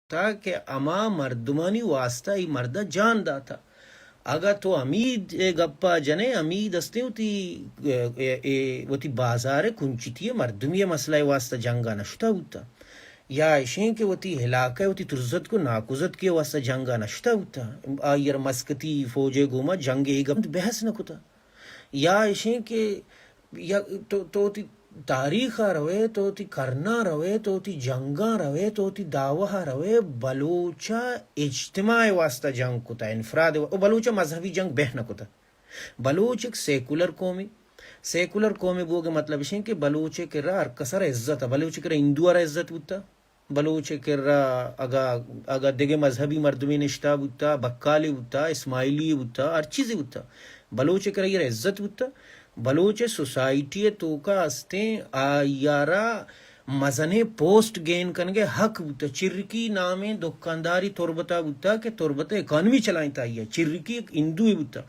تھا کہ اما مردمانی واسطہ ای مردہ جان دا تھا. اگا تو امید گپا جنے امید استے وتی بازار کنچتی مردمی مسئلہ واسطہ جنگا نشتا ہوتا یا اشیں کہ وتی ہلاکہ وتی ترزت کو ناکزت کے واسطہ جنگا نشتا ہوتا آئیر مسکتی فوجے گوما جنگ ایگم بحث نہ کتا یا اشیں کہ یا تو تی تاریخ روے تو تی کرنا روے تو تی جنگا روے تو تی دعوہ روے بلوچا اجتماع واسطہ جنگ کتا انفراد بلوچا مذہبی جنگ بہ نہ کتا. بلوچ ایک سیکولر قومی بوگے مطلب اشیں کہ بلوچے کرا ارکسر عزت بلوچے کرا ہندوارا عزت بتا بلوچے کرا اگا دیگے مذہبی مردمی نشتا بتا بکالی بتا اسماعیلی بتا ہر چیزی بتا بلوچے کرا یہ عزت بتا بلوچے سوسائٹی تو کا استیں آیارا مزنے پوسٹ گین کنگے حق بتا چرکی نامے دکانداری تربتا بتا کہ تربتا اکانومی چلائیں تاہیے چرکی ایک ہندوی بتا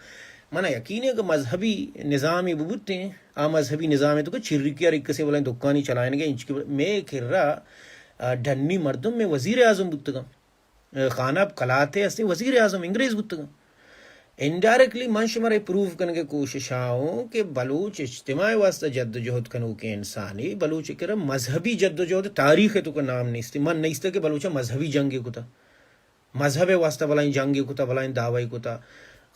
منا یقین ہے کہ مذہبی نظامی ببوتے ہیں مذہبی نظام تو کہ چرکی اور ایک سے بولیں دکانی چلائیں گے انچ میں کر رہا ڈھنی مردم میں وزیر اعظم بتگا خانہ کلاتے استے وزیر اعظم انگریز بتگا انڈائریکٹلی منش مرے پروف کرنے کے کوشش آؤں کہ بلوچ اجتماع واسطہ جد و جہد کنو کے انسانی بلوچ کرا مذہبی جد و جہد تاریخ تو کا نام نہیں استے من نہیں استے کہ بلوچا مذہبی جنگی کتا مذہب واسطہ بلائیں جنگی کتا بلائیں دعوی کتا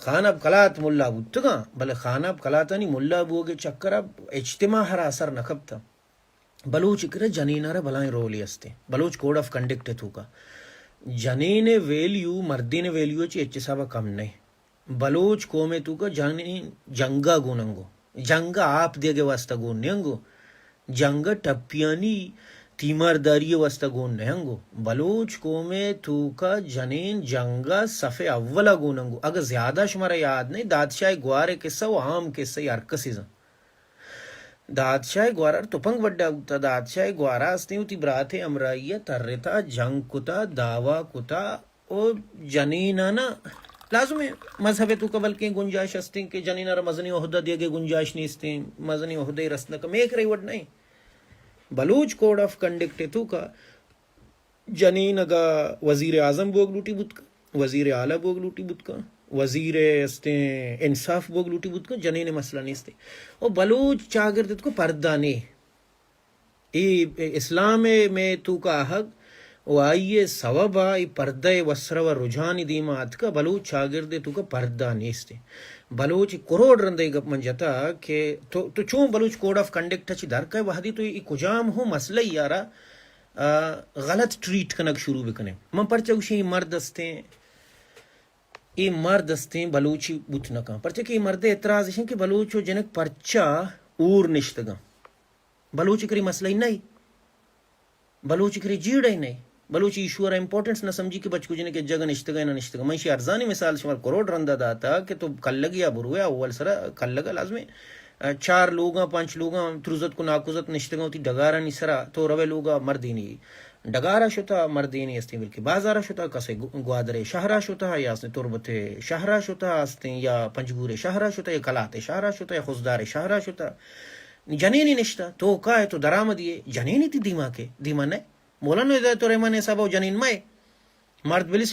خانہ کلات ملا بتگا بلے خانہ کلاتا نہیں ملا بوگے چکر اب اجتماع ہر اثر نکب تھا بلوچ کرا جنینارا بلائیں رولی استے بلوچ کوڈ آف کنڈکٹ تھو کا جنین ویلیو مردین ویلیو چی اچھ صاحبہ کم نہیں بلوچ قومے تو کا جنین جنگا گوننگو جنگا آپ دے گے واسطہ گون نیانگو جنگا ٹپیانی تیمارداری واسطہ گون نیانگو بلوچ قومے تو کا جنین جنگا صفحے اولا گوننگو اگر زیادہ شمارا یاد نہیں دادشاہ گوارے قصہ و عام قصہ یار کسیزن دادشاہ گوارا تو پنگ بڑا ہوتا دادشاہ گوارا استے ہوتی برات امرائیہ ترتا جنگ کتا دعوی کتا اور جنینانا لازم ہے مذہب تو قبل کے گنجائش استے کہ جنینارا مزنی عہدہ دیا گے گنجائش نہیں استے مزنی عہدہ رسنا کا میک رہی وڈ نہیں بلوچ کوڈ آف کنڈکٹ تو کا جنین اگا وزیر اعظم بوگ لوٹی بت کا وزیر اعلیٰ بوگ لوٹی بت کا وزیر استے انصاف بوگ لوٹی بت کا جنین مسئلہ نہیں استے اور بلوچ چاگرد کو پردہ نے اسلام میں تو کا حق و آئیے سواب آئی پردہ وسر و رجحان دیمات کا بلوچ چاگرد تو کا پردہ نہیں استے بلوچ کروڑ رندے گپ من جاتا کہ تو چون بلوچ کوڈ آف کنڈکٹ چی در کا وحدی تو یہ کجام ہو مسئلہ یارا غلط ٹریٹ کنک شروع بکنے من پرچہ اوشی یہ مرد استے یہ مرد استے بلوچی بوت نکا پرچہ کہ یہ مرد اعتراض ہیں کہ بلوچو جنک پرچہ اور نشتگا بلوچی کری مسئلہ ہی نہیں بلوچی کری جیڑ ہی نہیں بلوچی ایشور امپورٹنس نہ سمجھی کہ بچ کو جنہیں کہ جگہ نشتگا نہ نشتگا منشی ارزانی مثال شمار کروڑ رندہ داتا کہ تو کل لگی یا برویا اول سرا کل لگا لازمی 4 لوگاں 5 لوگاں ترزت کو ناکوزت نشتگا ہوتی ڈگارا نہیں سرا تو روے لوگا مردینی ڈگارا شتا مردینی استے بلکہ بازارا شتا کسے گوادرے شہرہ شتا یا استے تربت شہرہ شتا استے یا پنجگور شہرہ شتا یا کلات شہرہ شتا یا خزدار شہرہ شتا جنینی نشتا تو کا ہے تو درآمدی جنینی تی دیما کے دیما نہیں مولانا ہدایت الرحمن صاحب جنین مائے مرد بلی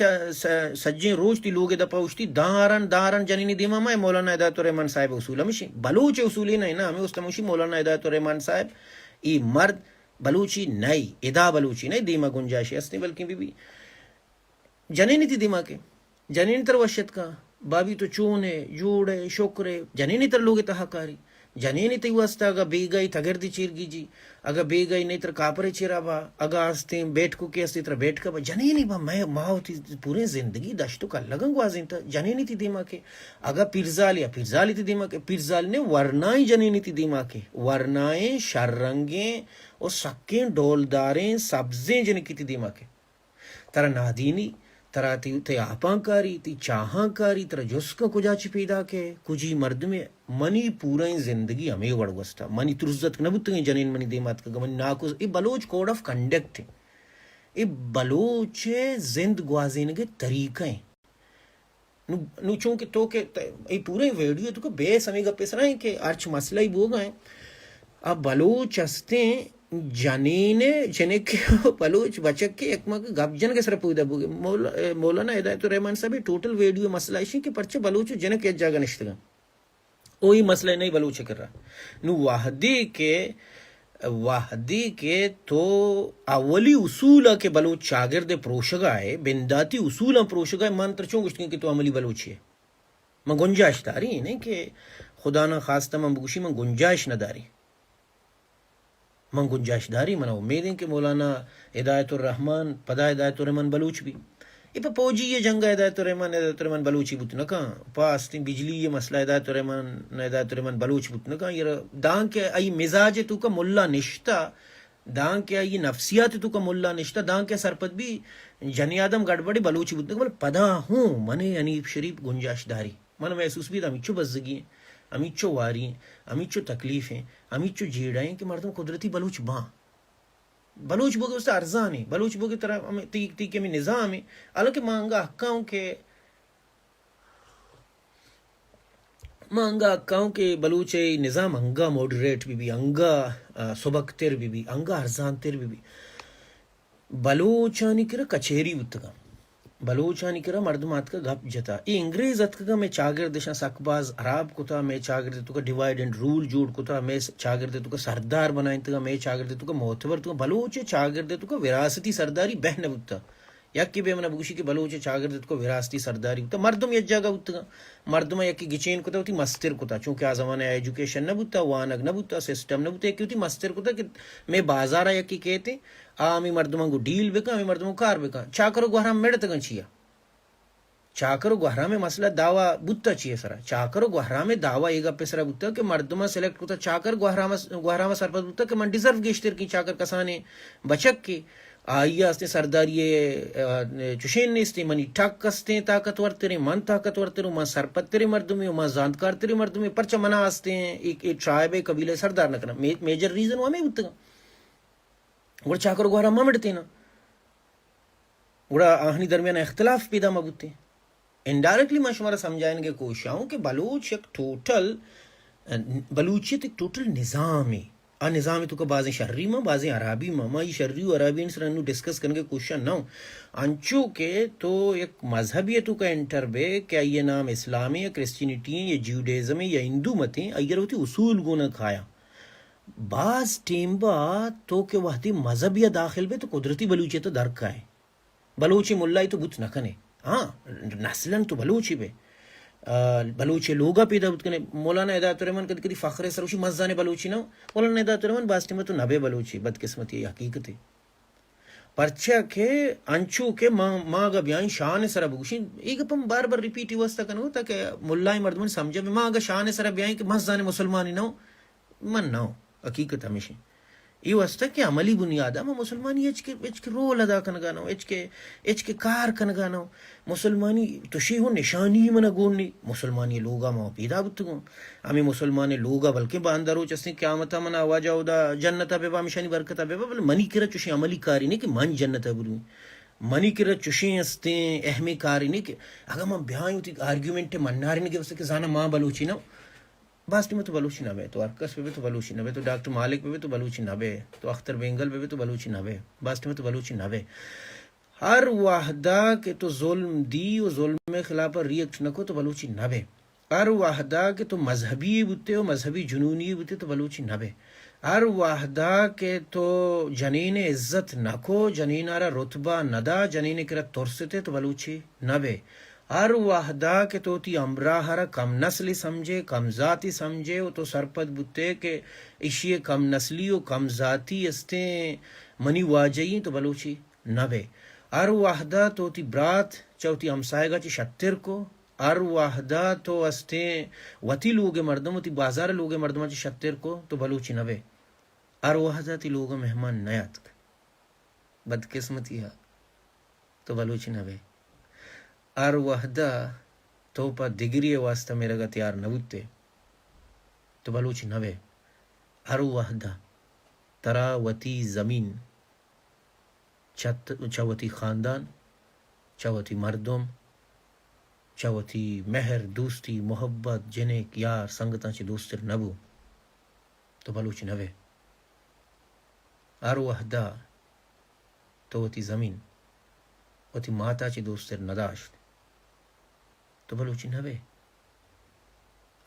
سجین روز تی لوگ دا پوشتی دارن جنینی دیما مائے مولانا ہدایت الرحمن صاحب اصول ہمشی بلوچ اصولی نہیں نا ہمیں استمشی مولانا ہدایت الرحمن صاحب ای مرد بلوچی نہیں ادا بلوچی نہیں دیما گنجائشی استے بلکہ بی جنینی تی دیما کے جنینی تر وشت کا بابی تو چونے جوڑے شکرے جنینی تر لوگ تحقاری جنینی تی واسطہ اگا بے گئی تگردی چیر گی جی اگا بے گئی نہیں تر کاپرے چیرا با اگا آستے بیٹھ کو کے استے تر بیٹھ کا با جنینی با میں ماں ہوتی پورے زندگی دشتو کا لگنگ وازین تا جنینی تی دیما کے اگا پیرزالی تی دیما کے پیرزال نے ورنائی جنینی تی دیما کے ورنائیں شررنگیں اور سکیں ڈولداریں سبزیں جنکی تی دیما کے ترا نادینی ترا تی آپاں کاری تی چاہاں کاری ترا جس کا کجا چی پیدا کے کجی مرد میں منی پورا زندگی ہمیں وڑ گستا منی ترزت نبوتنگی جنین منی دیمات کا منی ناکوز ای بلوچ کوڈ آف کنڈکٹ ہے ای بلوچ زند گوازین کے طریقہ ہیں نو چونکہ تو کہ ای پورے ویڈیو تو کہ بے سمی گا پیس رہا ہے کہ ارچ مسئلہ ہی بوگا ہیں اب بلوچ استے جنین جنک بلوچ بچک کے ایک مگ گپ جن کے سر پودا بوگے مولانا ہدایت الرحمان صاحب ٹوٹل ویڈیو مسئلہ ایشی کہ پرچے بلوچ جنک ایک جاگہ نشتگا وہی مسئلہ نہیں بلوچ کر رہا نو واحدی کے تو اولی اصول کے بلوچ شاگرد پروشگا ہے بنداتی اصول پروشگا ہے مان ترچوں گشتیں کہ تو عملی بلوچی ہے من گنجائش داری نہیں کہ خدا نہ خواستہ من بگوشی من گنجائش نہ داری من گنجائش داری من امید ہے کہ مولانا ہدایت الرحمان پدا ہدایت الرحمان بلوچ بھی یہ پا پوجی یہ جنگا ہدایت الرحمان بلوچی بوت نکا پاستی بجلی یہ مسئلہ ہدایت الرحمان بلوچ بوت نکا یہ دان کے ای مزاج تو کا ملا نشتا دان کے ای نفسیات تو کا ملا نشتا دان کے سرپت بھی جنی آدم گڑبڑی بلوچی بوت نکا پدا ہوں من انیب شریف گنجائش داری من محسوس بھی ہمیچو بزدگی ہیں ہمیچو واری ہیں ہمیچو تکلیف ہیں ہمیچو جیڑا ہیں کہ مردم قدرتی بلوچ باں بلوچ بوگے اس سے ارزان ہے بلوچ بوگے طرح تیکے میں نظام ہے حالانکہ مانگا حقاؤں کے بلوچ نظام انگا موڈریٹ بھی انگا سبک تیر بھی انگا ارزان تیر بھی بلوچانی کرا کچھیری بتگا بلوچانی کرا مردمات کا گپ جتا یہ انگریز اتکا میں چاگردشاں سکباز عراب کتا میں چاگرد تو کا ڈیوائیڈ اینڈ رول جوڑ کتا میں چاگرد تو کا سردار بنائیں تکا میں چاگرد تو کا معتبر تو کا بلوچ چاگرد تو کا وراثتی سرداری بہن بتا یکی بے منہ بگوشی کہ بلوچ چاگرد کو وراثتی سرداری بتا مردم یک جگہ بتا مردم یکی گچین کتا ہوتی مستر کتا چونکہ آ زمانہ ایجوکیشن نہ بتا وانگ نہ بتا سسٹم نہ بتا یکی ہوتی مستر کتا کہ میں بازارہ یکی کہتے آمی مردمان کو ڈیل بکا آمی مردمان کو کار بکا چاکرو گوہرام میڈ تکن چیا چاکر و گوہرا میں مسئلہ دعویٰ بوتا چیئے سرا چاکر و گوہرا میں دعویٰ ایگا پہ سرا بوتا کہ مردمہ سلیکٹ کتا چاکر گوہرا میں سرپت بوتا کہ من ڈیزرو گیشتر کی چاکر کسانے بچک کی آئیا استے سرداری چوشین نیستے منی ٹھاک کستے طاقتور تیرے من طاقتور تیرے من سرپت تیرے مردمی من زاندکار تیرے مردمی پرچہ منا آستے ہیں ایک ٹرائب قبیلہ سردار نہ کرنا میجر ریزن وہ ہمیں بوتا گا اور چاکر و گوہرا ممڑتے نا گوڑا آہنی درمیان اختلاف پیدا مبوتے ہیں انڈائریکٹلی میں شمارا سمجھائیں گے کوشش ہوں کہ بلوچ ایک ٹوٹل بلوچیت ایک ٹوٹل نظام ہے آ نظام تو کا بعضیں شرری ماں بعضیں عرابی ماں یہ شرری و عرابی ان سے انہوں ڈسکس کرنے کے کوشش نہ ہوں انچو کے تو ایک مذہبی تو کا انٹر بے کیا یہ نام اسلامی یا کرسچینٹی ہے یا جیوڈیزم ہے یا ہندو مت ہیں اگر ہوتی اصول گونا کھایا بعض ٹیمبا تو کہ وحدی مذہب یا داخل بے تو قدرتی بلوچی تو درک ہے بلوچی ملائی تو بت نہ کنے ہاں نسلن تو بلوچی بے بلوچی لوگا پیدا بت کنے مولانا ہدایت الرحمان کدی کدی فخر سروشی مزانے بلوچی نہ مولانا ہدایت الرحمان باسٹی میں تو نبے بلوچی بدقسمتی حقیقت ہے پرچہ کے انچو کے ماں گا بیان شان سر بگوشی ایک پم بار بار ریپیٹ واسطہ کنو تاکہ ملائی مردمان سمجھا میں ماں گا شان سر بیان کہ مزانے مسلمانی نہ من نہ حقیقت ہمیشہ یہ واسطہ کہ عملی بنیاد ہے مسلمانی اچ کے رول ادا کنگانو اچ کے کار کنگانو مسلمانی تشی ہو نشانی من گونی مسلمانی لوگا ماں پیدا بتگو ہمیں مسلمانی لوگا بلکہ باندارو چستے قیامتا من آواجا دا جنتا بے با مشانی برکتا بے با بل منی کرا چوشی عملی کاری نہیں کہ من جنتا بلوی منی کرا چوشی ہستیں اہمی کاری نہیں کہ اگر من بیائی ہوتی آرگیومنٹ مناری نہیں کہ واسطہ کہ زانا ماں بلوچی نہ باسٹی میں تو بلوچی نہ بے تو ارکس پہ بھی تو بلوچی نہ بے تو ڈاکٹر مالک پہ بھی تو بلوچی نہ بے تو اختر بینگل پہ بھی تو بلوچی نہ بے باسٹی میں تو بلوچی نہ بے ہر واحدہ کے تو ظلم دی و ظلم میں خلاف ریئیکٹ نہ کو تو بلوچی نہ بے ہر واحدہ کے تو مذہبی بوتے ہو مذہبی جنونی بوتے تو بلوچی نہ بے ہر واحدہ کے تو جنین عزت نہ کو جنین آرہ رتبہ نہ دا جنین کرا ترستے تو بلوچی نہ بے ہر واحدہ کے تو تی امرا ہر کم نسلی سمجھے کم ذاتی سمجھے وہ تو سرپت بتے کہ اشی کم نسلی و کم ذاتی استیں منی واجئی تو بلوچی نہ بے ہر واحدہ تو تی برات چوتی ہمسائے گا چی شتر کو ہر واحدہ تو استیں وتی لوگ مردم تی بازار لوگ مردم چی شتر کو تو بلوچی نہ بے ہر واحدہ تی لوگ مہمان نیات بدقسمتی ہے تو بلوچی نہ بے ہر وحدہ تو پا دگری واسطہ میرا گا تیار نبوتے تو بلوچی نبے ہر وحدہ ترا وتی زمین چاوتی خاندان چاوتی مردم چاوتی مہر دوستی محبت جنیک یار سنگتاں چی دوستر نبو تو بلوچی نبے ار وحدہ تو وتی زمین وتی ماتا چی دوستر نداشت تو بلوچی نوے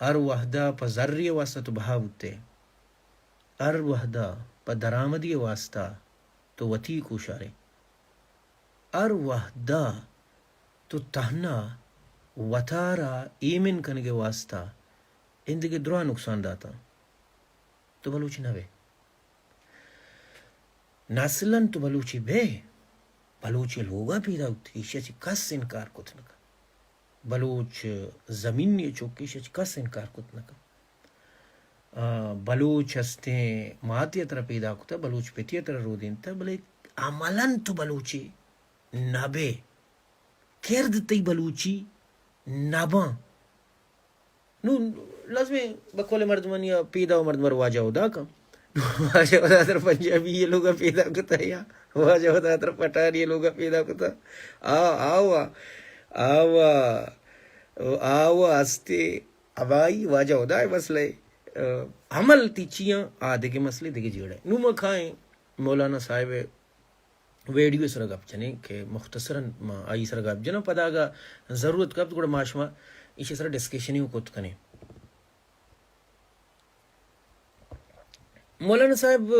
ار وحدہ پا ذری واسطہ تو بہاوتے ار وحدہ پا درآمدی واسطہ تو وتی کوشارے ار وحدہ تو تہنا وطارا ایمن کنگے واسطہ اندگے درا نقصان داتا تو بلوچی نوے نسلن تو بلوچی بے بلوچی لوگا پیدا ہوتی ایشیا چی کس انکار کت نکا بلوچ زمین یہ چوکی ایشیا چی کس انکار کت نکا بلوچ ہستیں ماتی طرح پیدا کتا بلوچ پیتی طرح رو دین تا بلے عملاً تو بلوچی نبے کرد تی بلوچی نبا نو لازمی بقول مردمانی پیدا و مردمر واجہ ہودا کا واجہ ہودا در پنجابی یہ لوگا پیدا کتا یا واجہ ہودا در پٹاری یہ لوگا پیدا کتا آوا آوا آوا استے ابائی واجہ ہودا ہے مسئلہ عمل تی چیاں آدھے مسئلے دیکھے جیڑے نو مکھائیں مولانا صاحب ویڈیو سر گپ چنے کہ مختصراً آئی سر گپ جنا پدا گا ضرورت کب تو معاشمہ اسے سر ڈسکشن ہی کت کنے مولانا صاحب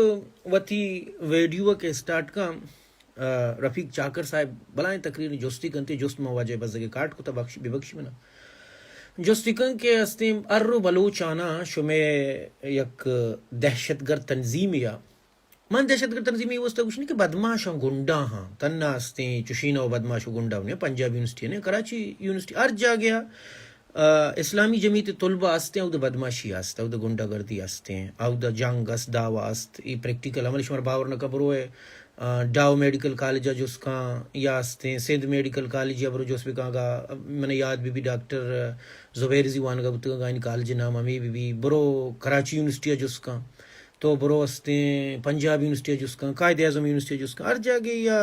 وتی ویڈیو کے سٹارٹ کا رفیق چاکر صاحب بلائیں تقریر جوستی کنتے جوست مواجہ بزدگی کاٹ کو تا بخشی بے بخشی منا جوستی کن کے استیم ارو بلوچانا شمع یک دہشت گر تنظیم یا من دہشت گر تنظیمی واسطہ کچھ نہیں کہ بدماش ہوں گنڈا ہاں تنہا ہستیں چشینہ و بدماش و گنڈا ہونے پنجاب یونیورسٹی نے کراچی یونیورسٹی ہر جا گیا اسلامی جمعیت طلبہ ہستے ہیں او دا بدماشی ہستے او دا گنڈا گردی ہستے ہیں او دا جنگ اس دعوی ہست ای پریکٹیکل عمل شمار باور نہ کبرو ہے ڈاو میڈیکل کالجہ جس کا یا ہستے سندھ میڈیکل کالج ابرو جس بھی کہاں گا میں نے یاد بھی ڈاکٹر زبیر زیوان کا بتگا گا ان کالج نام ہمیں بھی برو کراچی یونیورسٹی جس کا تو برو ہستیں پنجاب یونیورسٹی جس کا قائد اعظم یونیورسٹی جس کا ہر جگہ یا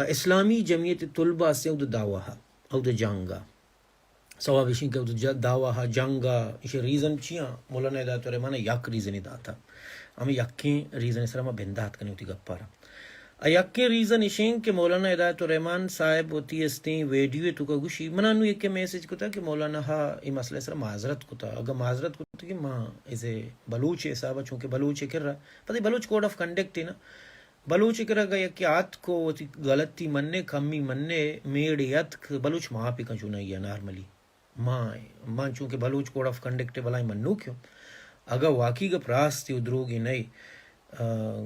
اسلامی جمعیت طلبہ سے او دا دعوی او دا جنگا سواب اشین کہ او دا دعوی جنگا اسے ریزن چیاں مولانا ہدایت الرحمن یک ریزن دا تھا ہمیں یکیں ریزن اس طرح میں بندات کرنے ہوتی گپارا یکیں ریزن اشین کہ مولانا ہدایت الرحمن صاحب ہوتی استیں ویڈیو تو کا گوشی منانو ایک کے میسیج کتا کہ مولانا ہا یہ مسئلہ سر معذرت کتا اگر معذرت کتا کہ ماں اسے بلوچ صاحبہ چونکہ بلوچ کر رہا پتہ بلوچ کوڈ آف کنڈکٹ ہے نا بلوچ کر رہا یک آت کو غلطی مننے کمی مننے میڑ یت بلوچ ماں پی کا چونا یا نارملی ماں چونکہ بلوچ کوڈ آف کنڈکٹ بلائی منو کیوں اگر واقعی گپ راست تھی ادروگی نہیں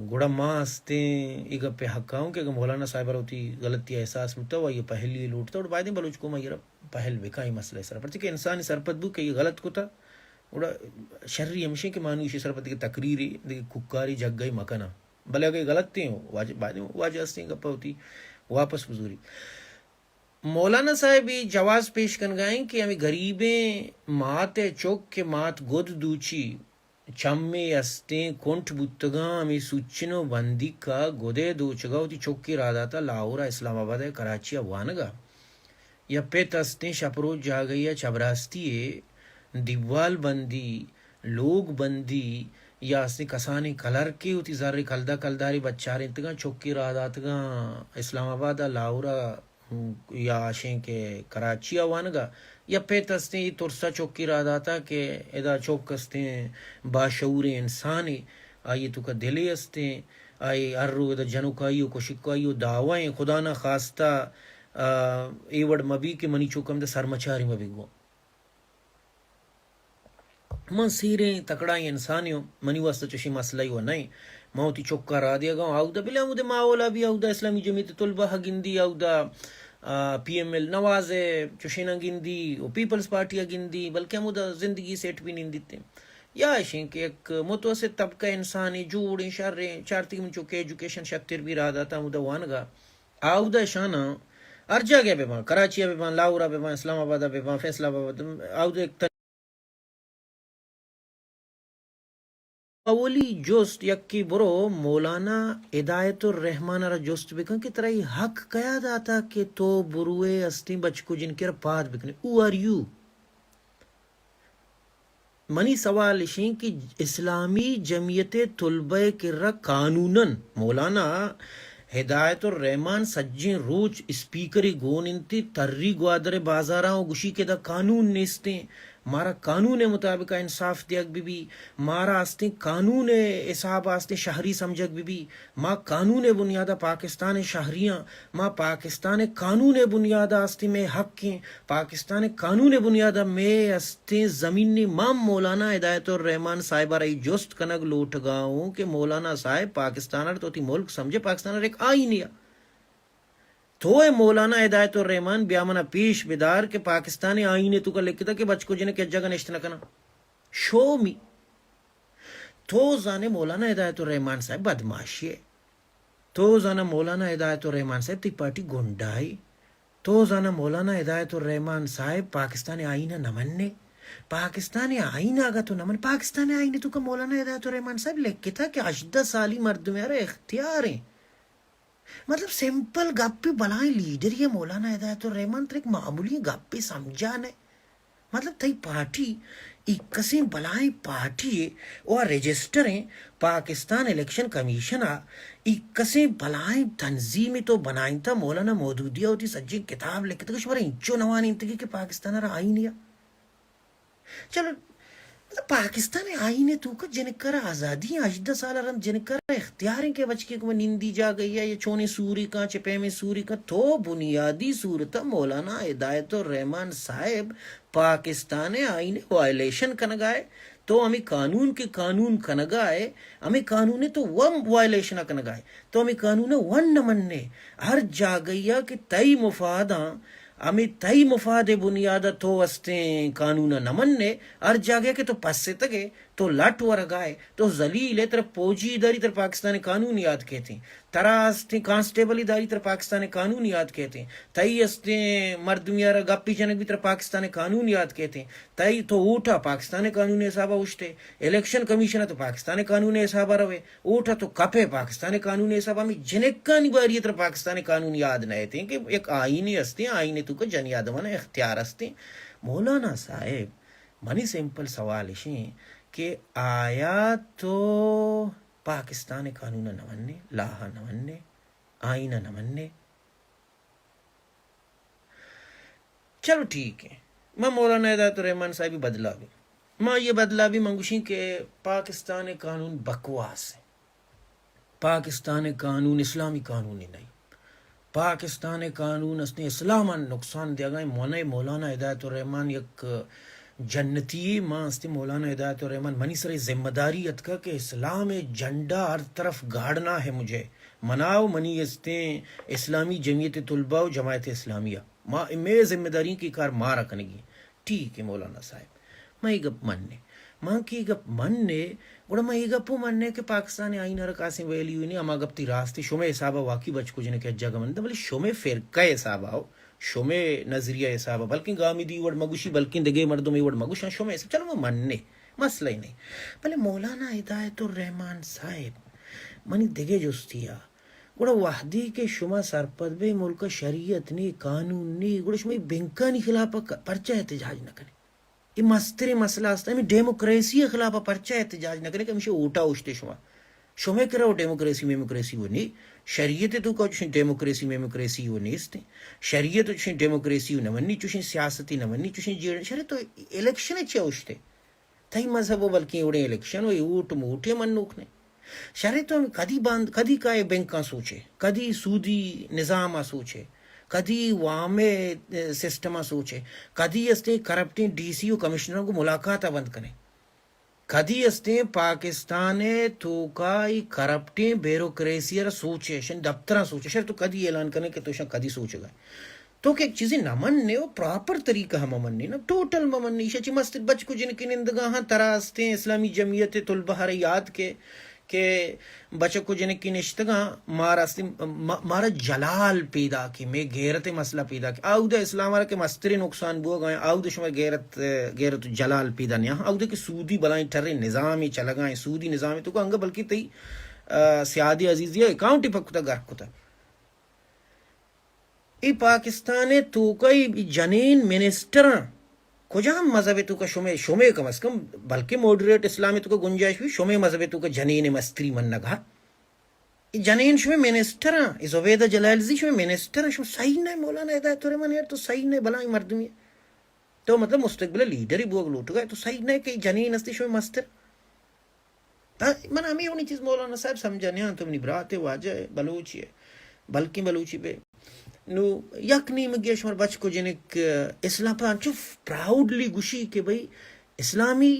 گوڑا ماں ہستیں ایک پہ حقاؤں کہ اگر مولانا صاحبہ ہوتی غلطی احساس متا ہوا یہ پہلی لوٹتا اور بعد بلوچ کو میں یہ پہل بکائی مسئلہ سر پر کہ انسانی سرپت بو کہ یہ غلط کو تھا گوڑا شرری ہمشہ کہ مانو اسی سرپت کی تقریری ککاری جگ گئی مکنا بلے اگر غلط تھے بعد واجہ ہستیں گپا ہوتی واپس حضوری مولانا صاحب جواز پیش کن گائیں کہ ہمیں غریبیں مات چوک کے مات گود دوچی چمے استیں کونٹ بتگاں ہمیں سوچنو بندی کا گودے دوچگا ہوتی چوک کی راداتا لاہورا اسلام آباد کراچی وانگا یا پیت استیں شپرو جا گئی چبراستی دیوال بندی لوگ بندی یا استیں کسانی کلر کی ہوتی زاری کلدہ کلداری بچار انتگاں چوک کی راداتگاں اسلام آباد لاہورا یا آشیں کہ کراچی وانگا یا پیت ہستیں ترسا چوکی را داتا کہ ادا چوک ہستیں باشعور انسانی آئی تو کا دلی ہستیں آئی ارو ادا جنوکائیو کو شکائیو دعوائیں خدا نہ خواستہ ایوڑ مبی کے منی چوکم دا سرمچاری مبی گو من سیریں تکڑائی انسانیوں منی واسطہ چوشی مسئلہ ہوا نہیں موتی چوکا را دیا گا آو دا بلا مودے ماولا بھی آو دا اسلامی جمعیت طلبہ گندی آو دا پی ایم ایل نواز چوشینہ گندی او پیپلز پارٹی گندی بلکہ ہم دا زندگی سیٹ بھی نہیں دیتے یا ایشیں کہ ایک متوسط طبقہ انسانی جوڑیں شریں چارتی من چوکے ایجوکیشن شکتر بھی را داتا مودہ وانگا آو دا شانہ ارجا گیا بے بان کراچی بے بان لاہورا بے بان اسلام آباد بے بان فیصلہ آباد آو دا ایک اولی جوست یکی برو مولانا ہدایت الرحمن را جوست بکن کہ ترائی حق کیا داتا کہ تو بروے استی بچ کو جن کے پاد بکنے او آر یو منی سوال شیں کہ اسلامی جمعیت طلبہ کرہ قانوناً مولانا ہدایت الرحمان سجین روچ اسپیکری گون انتی تری گوادر بازاراں گوشی کے دا قانون نیستیں مارا قانون مطابق انصاف دیگ بھی مارا آستے قانون حساب آستے شہری سمجھک بھی ماں قانون بنیادہ پاکستان شہریاں ماں پاکستان قانون بنیادہ آستے میں حق ہیں پاکستان قانون بنیادہ میں آستے زمین ماں مولانا ہدایت الرحمان صاحبہ رئی جست کنگ لوٹ گاؤں کہ مولانا صاحب پاکستان تو تی ملک سمجھے پاکستان ایک آئینیا تو مولانا ہدایت الرحمان بیامنا پیش بیدار کہ پاکستانی آئینے تو کا لکھتا کہ بچ کو جنہیں کہ جگہ نشت نہ کنا شو می تو زانے مولانا ہدایت الرحمان صاحب بدماشی ہے تو زانا مولانا ہدایت الرحمان صاحب تی پارٹی گنڈائی تو زانا مولانا ہدایت الرحمان صاحب پاکستانی آئینہ نمننے پاکستانی آئینہ آگا تو نمن پاکستانی آئینے تو کا مولانا ہدایت الرحمان صاحب لکھتا کہ 18 سالی مرد میرے اختیار ہیں مطلب سمپل گپی بلائیں لیڈر یہ مولانا ہدایت الرحمان تر ایک معمولی گپی سمجھانے مطلب تئی پارٹی ایک قسم بلائیں پارٹی ہے اور رجسٹر ہیں پاکستان الیکشن کمیشن ایک قسم بلائیں تنظیمی تو بنائیں تھا مولانا مودودیہ ہوتی سجی کتاب لکھتا کچھ بڑا انچو نوان انتگی کہ پاکستان رہا آئی نہیں چلو پاکستان آئینے تو کا جنکر آزادی 18 سال رن جنکر اختیاریں کے بچ کے کو نیندی جا گئی ہے یہ چونے سوری کا چپے میں سوری کا تو بنیادی صورت مولانا ہدایت الرحمان صاحب پاکستان آئینے وائلیشن کنگائے تو ہمیں قانون کے قانون کنگائے ہمیں قانون تو ون وائلیشن کنگائے تو ہمیں قانون ون نمنے ہر جا گئی کہ تئی مفاداں ہمیں تئی مفاد بنیادہ تو وسطیں قانون نمننے ہر جاگے کہ تو پس سے تگے تو لٹ ورگائے تو ذلیل ہے تر پوجی اداری تر پاکستان قانون یاد کہتے ہیں ترا استے کانسٹیبل اداری تر پاکستان قانون یاد کہتے ہیں تئی استے مردمیار گپی جنک بھی تر پاکستان قانون یاد کہتے ہیں تئی تو اوٹا پاکستان قانون حسابہ اچھتے الیکشن کمیشن تو پاکستان قانون حسابہ روے اوٹا تو کپے پاکستان قانون حسابہ میں جنکانی باری تر پاکستان قانون یاد نہ ہیں کہ ایک آئینی استے آئینے تو کا جن یادوانا اختیار استے مولانا صاحب منی سمپل سوال ہیں کہ آیا تو پاکستان قانون نمنے لاہا نمنے آئینہ نمنے چلو ٹھیک ہے میں مولانا ہدایت الرحمان صاحبی بدلا بھی میں یہ بدلا بھی منگوشی کہ پاکستان قانون بکواس ہے پاکستان قانون اسلامی قانون ہی نہیں پاکستان قانون اس نے اسلاما نقصان دیا گئے مولانا ہدایت الرحمان یک جنتی ماں استے مولانا ہدایت الرحمان منی سر ذمہ داریت کا کہ اسلام جھنڈا ہر طرف گاڑنا ہے مجھے مناؤ منی استے اسلامی جمعیت طلبہ و جماعت اسلامیہ میں ذمہ داری کی کار مارا کنگی ٹھیک ہے مولانا صاحب میں یہ گپ مننے ماں کی گپ مننے گوڑا میں یہ گپو مننے کہ پاکستان آئینہ رکاسیں ویلی ہوئی نہیں اما گپ تی راستے شمع حسابہ واقعی بچ کو جنہیں کہ جگہ منتا بلے شمع فرقہ حسابہ ہو شمع نظریہ حسابہ بلکہ گامی دی وڑ مگوشی بلکہ دگے مردوں میں وڑ مگوشاں شمع حساب چلو میں مننے مسئلہ ہی نہیں بلے مولانا ہدایت الرحمان صاحب منی دگے جستیا گوڑا وحدی کے شما سرپد بے ملک شریعت نی قانون نی گوڑا شما بینکانی خلاف پرچہ احتجاج نہ کرے یہ مستر مسئلہ ہے میں ڈیموکریسی خلاف پرچہ احتجاج نہ کرے کہ ہمیشہ اوٹا اوشتے شما کرو ڈیموکریسی وہ نہیں شریعت تو کا چوشن ڈیموکریسی وہ نہیں استے شریعت تو چوشن ڈیموکریسی وہ نمانی چوشن سیاستی نمانی چوشن جیڑن شریعت تو الیکشن اچھے اوشتے تاہی مذہب وہ بلکہ اوڑے الیکشن وہ اوٹ موٹے من نوکنے شریعت تو کدی کائے بینکاں سوچے کدی سودی نظامہ سوچے کدی وامے سسٹمہ سوچے کدی استے کرپٹیں ڈی سی و کمشنروں کو ملاقاتہ بند کریں کدی استے پاکستان تو کائی کرپٹیں بیروکریسی سوچے شن دفترہ سوچے شر تو کدی اعلان کرنے کہ تو شن کدی سوچے گئے تو کہ ایک چیزیں نہ مننے وہ پراپر طریقہ ہم مننے نا ٹوٹل مننے شچی مستد بچ کو جن کی نندگاہاں تراستے اسلامی جمعیت طلبہ ہر یاد کے کہ بچوں کو جن کی نشتگاں مارا جلال پیدا کی میں غیرت مسئلہ پیدا کی آؤدہ اسلام کے مستری نقصان بو گئے آؤدہ شما غیرت جلال پیدا نہیں آؤدہ کہ سودی بلائیں ٹھرے نظامی چلا گئے سودی نظامی تو انگا بلکہ تی سیادی عزیزی اکاؤنٹی پکتا گرک کتا ای پاکستان تو کئی جنین منسٹراں کجا ہم مذہب تو کا شمے کم از کم بلکہ ماڈریٹ اسلامی تو کا گنجائش بھی شمے مذہب تو کا جنین مستری من نگا جنین شمے منسٹر ہیں اس عبیدہ جلالزی شمے منسٹر ہیں شمے صحیح نہیں مولانا ہدایت الرحمن یار تو صحیح نہیں بلائی مردمی تو مطلب مستقبل لیڈر ہی بوگ لوٹ گئے تو صحیح نہیں کہ جنین استی شمے مستر من ہمیں ہونی چیز مولانا صاحب سمجھانے ہیں تم نبرات واجہ بلوچی ہے بلکہ بلوچی پہ نو یک نیم گیا شمار بچ کو جنک اسلام پہ چف پراؤڈلی گوشی کہ بھئی اسلامی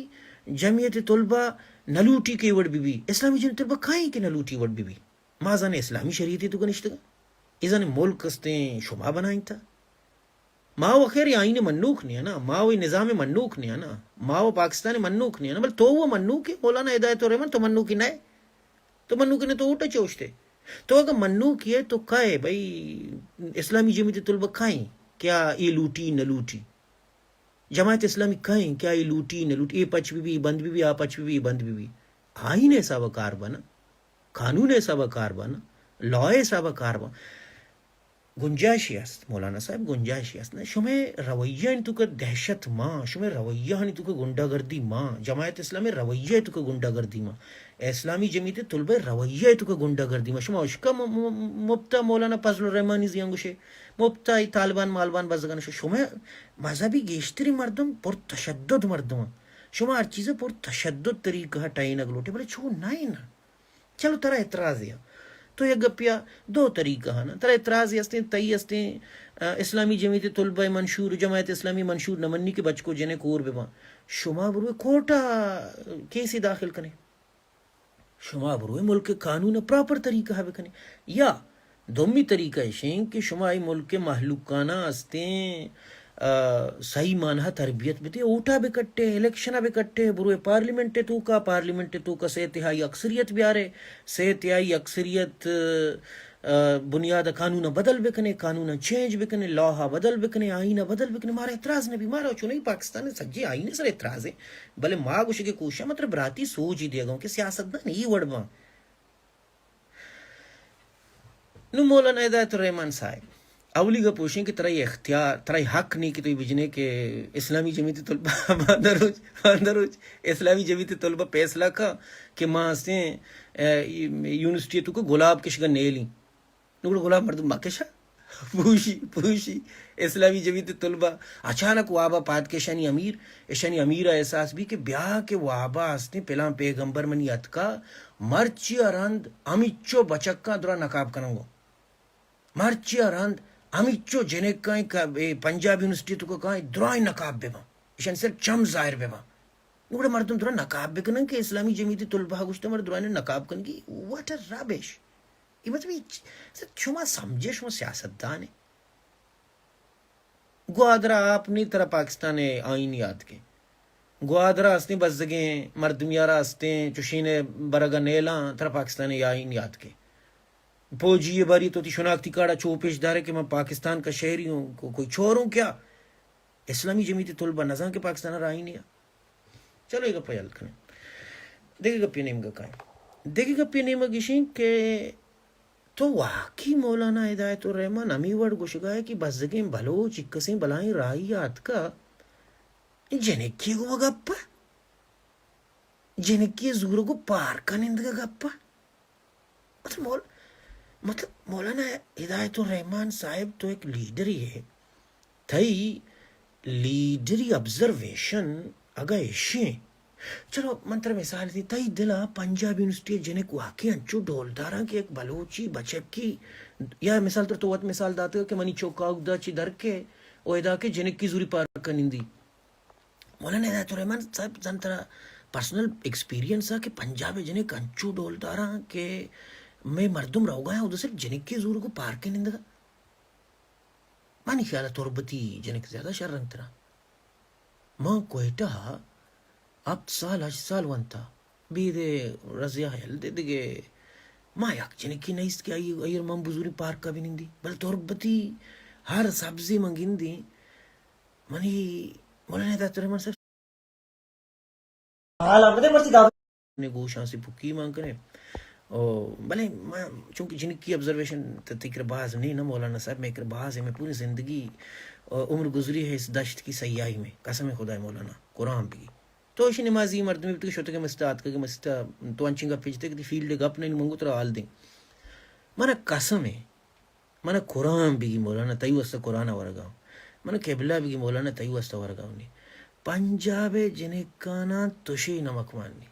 جمعیت طلبہ نلوٹی کے وڑ بی اسلامی جمعیت طلبہ کھائیں کہ نلوٹی وڑ بی مازان اسلامی شریعتی تو کنشتگا ازان ملک استیں شما بنائیں تھا ماو خیر یہ آئین منوک نہیں ہے نا ماو نظام منوک نہیں ہے نا ماو پاکستان منوک نہیں ہے نا بل تو وہ منوک ہے مولانا ہدایت الرحمن تو منوک ہی نہ تو منوک نے تو اوٹا چوشتے تو اگر منوک ہے تو کہے بھائی اسلامی جمعیت طلبہ کھائیں کیا یہ لوٹی نہ لوٹی جماعت اسلامی کھائیں کیا یہ لوٹی نہ لوٹی یہ پچ بھی بند بھی آ پچ بھی بند بھی آئین ایسا وکار بنا قانون ایسا وکار بنا لا ایسا وکار بنا گنجائشی است مولانا صاحب گنجائشی است نا شمیں رویہ ان تو کا دہشت ماں شمیں رویہ ان تو کا گنڈا گردی ماں جماعت اسلامی رویہ تو کا گنڈا گردی ماں اسلامی جمعیت طلبہ رویہ تو کا گنڈا گردی ماں شما اشکا مبتا مولانا فضل الرحمانی زیانگوشے مبتا طالبان مالبان بازگانش شما مذہبی گیشتری مردم پر تشدد مردم شما ہر چیز پر تشدد طریقہ ٹائن اگلوٹے بلے چھو نائیں نا چلو ترا اعتراض ہے تو یہ گپیا دو طریقہ ہے نا ترا اعتراض ہستیں تئی ہستیں اسلامی جمعیت طلبہ منشور جماعت اسلامی منشور نمنی کے بچ کو جنے کور بے شما بروے کوٹا کیسی داخل کنے شما بروے ملک قانون پراپر طریقہ ہے بکنے یا دومی طریقہ ہے کہ شما ای ملک محلوکانہ ہستیں صحیح مانہ تربیت بیتے اوٹا بے کٹے الیکشنہ بے کٹے بروے پارلیمنٹ تو کا سے تہائی اکثریت بیارے سے تہائی اکثریت بنیاد قانون بدل بکنے قانون چینج بکنے لاہا بدل بکنے آئینہ بدل بکنے مارا اعتراض نے بھی مارا چونہی پاکستان نے سجے آئینے سر اعتراض ہے بلے ماں گوشے کے کوشش مطلب براتی سوچ ہی دیا گا کہ سیاست دا نہیں وڑ ماں نو مولانا ہدایت الرحمن صاحب اولی گا پوچھیں کہ ترائی اختیار ترائی حق نہیں کہ تو بجنے کہ اسلامی جمعیت طلبہ باندروج اسلامی جمعیت طلبہ پیسلا کا کہ ماں سے یونیورسٹی تو کو گلاب کشگا نیلی نوڑا گلاب مردم مکشا پوشی اسلامی جمعیت طلبہ اچانک وابا پاد کے شانی امیر احساس بھی کہ بیاہ کے وابا اسنے پہلان پیغمبر منی اتکا مرچی ارند امیچو بچکا درا نقاب کننگو مرچی ارند امیچو جنک کائیں پنجاب یونیورسٹی تو کائیں درائیں نقاب بے ماں اشان صرف چم ظاہر بے ماں نوڑا مردم درا نقاب بے کنن کہ اسلامی جمعیت طلبہ گوشتا مرد درائیں نقاب کنگی what a rubbish یہ مطلب شما سمجھے شما سیاست دانے گوادرہ آپ نہیں طرح پاکستان آئین یاد کے گوادرہ ہستیں بزگیں مردمیارہ ہستیں چوشین برگا نیلاں طرح پاکستان آئین یاد کے پوجی یہ باری تو تی شناختی کارڈا چوپیش دارے کہ میں پاکستان کا شہری ہوں کوئی چور ہوں کیا اسلامی جمعیت طلبہ نظام کے پاکستان رائے نہیں چلو یہ گپا یاد کریں دیکھے گپی نیم گا کائیں دیکھے گپی نیم گشیں کہ تو واقعی مولانا ہدایت الرحمن امی وڑ گوشگا ہے کہ بزگیں بھلو چکسیں بلائیں رائی یاد کا جنکی گو گپا جنکی زور کو پار کا نندگا گپا مطلب مولانا ہدایت الرحمن صاحب تو ایک لیڈر ہی ہے تھئی لیڈری ابزرویشن اگا ایشیں چلو منتر مثال تھی تئی دلا پنجاب یونیورسٹی جنک واقعی انچو ڈولداراں کی ایک بلوچی بچک کی یا مثال تو وقت مثال داتے ہو کہ منی چوکاؤ دا چی در کے او ادا کے جنک کی زوری پار کنندی مولانا ہدایت الرحمن صاحب زنترا پرسنل ایکسپیرینس ہے کہ پنجاب جنک انچو ڈولداراں کہ میں مردم رہو گا ہے ادھر صرف جنک کی زور کو پار کے نندگا مانی خیالہ تربتی جنک زیادہ شر رنگ ترا ماں کوئٹا اب سال 8 سال وانتا بیدے رضیہ حیل دے دگے ماں یک جنکی نیست کہ ایر من بزوری پارک کا بھی نندی بل تربتی ہر سبزی منگین دی منی مولانا ہدایت الرحمن صاحب حال آمدے مرسی دادا نے گوشاں سے پکی مانگ کرے بھلے چونکہ جن کی آبزرویشن تکر باز نہیں نا مولانا صاحب، میں اکر باز ہے، میں پوری زندگی عمر گزری ہے اس دشت کی سیاہی میں، قسم خدا ہے مولانا قرآن بھی تو اسی نمازی مرد میں بھی شوتے کے مستات کے مستا تو انچنگا پیچتے کہ فیلڈ گپ نہیں منگو ترا آل دیں مانا قسم ہے، مانا قرآن بھی مولانا تیو واسطہ قرآن ورگاؤں، مانا قبلہ بھی مولانا تیو واسطہ ورگاؤں نہیں پنجاب جنکانا توشی نمک ماننی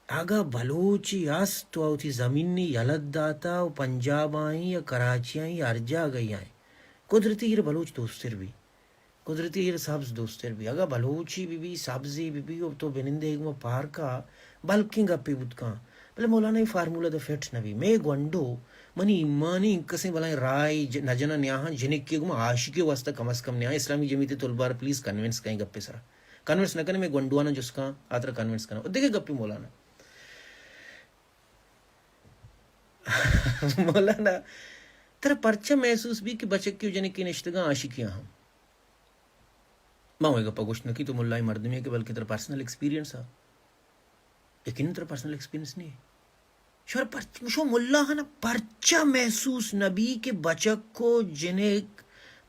آگا بلوچی آس تو آؤ تھی زمینی یلد داتا و پنجاب آئیں یا کراچی آئیں یا ارجا گئی آئیں قدرتی یہ بلوچ دوستر بھی قدرتی یہ سبز دوستر بھی اگا بلوچی بھی بھی سبزی بھی بھی تو بنندے ایک میں پارکا بلکنگ اپی بدکاں بلے مولانا یہ فارمولا دا فیٹ نبی میں گونڈو منی ایمانی کسیں بلائیں رائے نجنا نیاہاں جنک کی گما عاشقی واسطہ کم از کم نیاہاں اسلامی جمعیت طلبار پلیز کنونس کہیں گپے سرا کنونس نہ کرنے میں گونڈوانا جس کا آترا کنونس کرنا دیکھے گپی مولانا مولانا ترا پرچہ محسوس بھی کہ بچک کیوں جنک کی نشتگاں عاشقیاں ہم ماں ہوئے گا پگوشت نکی تو ملائی مردمی ہے کہ بلکہ ترا پرسنل ایکسپیرینس ہے یقین ترا پرسنل ایکسپیرینس نہیں ہے شو ملا ہے نا پرچہ محسوس نبی کے بچک کو جنک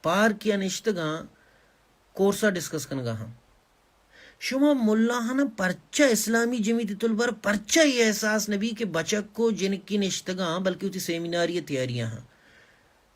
پار کیا نشتگاں کورسا ڈسکس کنگا ہم شما ملا ہے نا پرچہ اسلامی جمعیت طلبار پرچہ یہ احساس نبی کے بچک کو جنک کی نشتگاں بلکہ ہوتی سیمیناری تیاریاں ہیں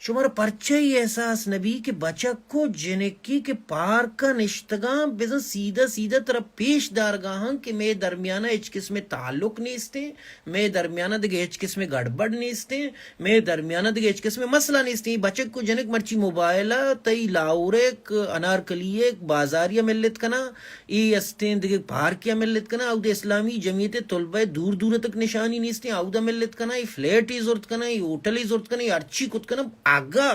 شمارا پرچہ یہ احساس نبی کے بچک کو جنکی کے پار کا نشتگاں بزن سیدھا سیدھا طرح پیش دارگاہاں کہ میں درمیانہ اچ کس میں تعلق نیستے میں درمیانہ دگے اچ کس میں گڑبڑ نیستے میں درمیانہ دگے اچ کس میں مسئلہ نیستے بچک کو جنک مرچی موبائلہ تی لاورک انارکلیک بازاریہ ملت کنا ای استین دگے پارکیہ ملت کنا او دے اسلامی جمعیت طلبہ دور دور تک نشانی نیستے او دا ملت کنا ای فلیٹ ای زورت کنا ای ہوٹل ای زورت کنا ای ارچی کت کنا آگا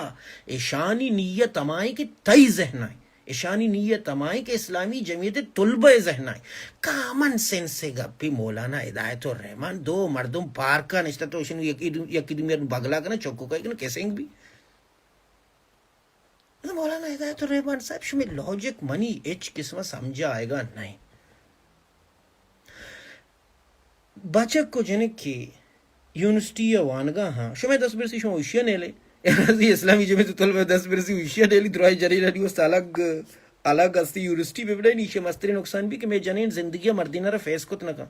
ایشانی نیت امائی کہ تئی ذہن آئی ایشانی نیت امائی کہ اسلامی جمعیت طلبہ ذہن آئی کامن سینس سے گپی مولانا ہدایت الرحمن دو مردم پارکا نشتا تو اشن یکی دو میرن بگلا کنا چوکو کئی کنا کیسے بھی مولانا ہدایت الرحمن صاحب شمی لوجک منی اچ قسمہ سمجھا آئے گا نہیں بچک کو جنک کی یونیورسٹی یا وانگا ہاں شمی 10 برسی شما اشیاء نیلے اسلامی جمعیت طلبہ 10 برسی اشیاء نیلی درائی جری رہی وست الگ استی یونیورسٹی پہ بڑھائی نیشے مستری نقصان بھی کہ میں جنین زندگی مردینہ را فیس کت نکا